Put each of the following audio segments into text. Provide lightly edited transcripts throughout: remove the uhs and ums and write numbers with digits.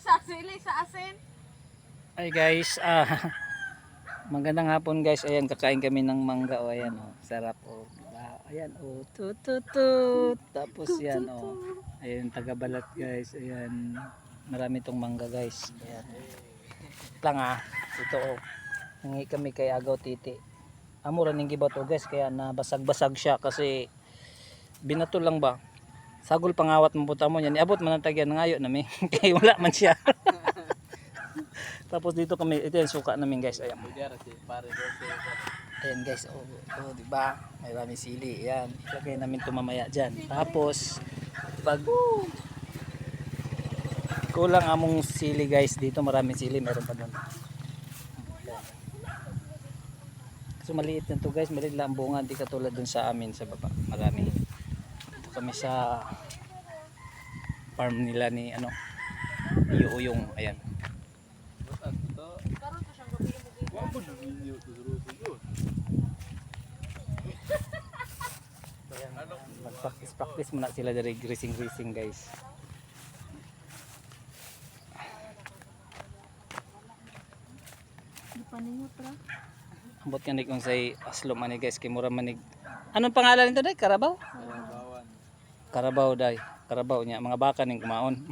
Sa sili, sa asin. Ay guys, magandang hapon guys. Ayan, kakain kami ng mangga. O ayan, oh, sarap. Oh, diba? Ayan, oh, tut. Tapos yan, oh. Ayan, taga-balat guys. Ayan, marami tong mangga guys. Ayan. Lang ito oh. Nangi kami kay Agaw Titi. Amura ning gibato guys, kaya nabasag-basag siya kasi binato lang ba. Sagol pangawat mo puta mo yan. Iabot man ang tagyan ngayon nami. Kaya wala man siya. Tapos dito kami, ito yung suka namin guys. Ayan. Ayan guys, oh, diba? May maraming sili. Ayan, ilagay namin ito mamaya dyan. Tapos, pag kulang among sili guys, dito maraming sili, meron pa doon. So maliit na to guys, maliit lang ang bunga, di katulad dun sa amin sa baba. Marami. Dito kami sa farm nila ni ano, ni Uyong. Ayan. Practice muna sila dari grising guys. Di pa ninyo tra. Ambot ka kung say aslo man guys, kay mura manig. Anong pangalan nito day? Karabaw? Karabaw niya, mga baka ning kumaon.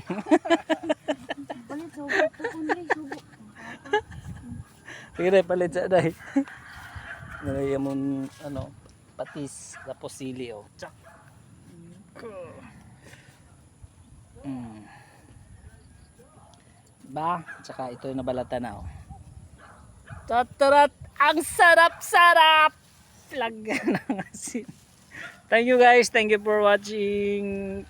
Palit subo to kundi subo. Sige day, palit sa day. Nalagyan mo ano, patis tapos sili oh. Tsak. Ba, tsaka ito yung nabalatan na oh. Tatarat, ang sarap-sarap. Lagyan ng asin. Thank you guys, thank you for watching.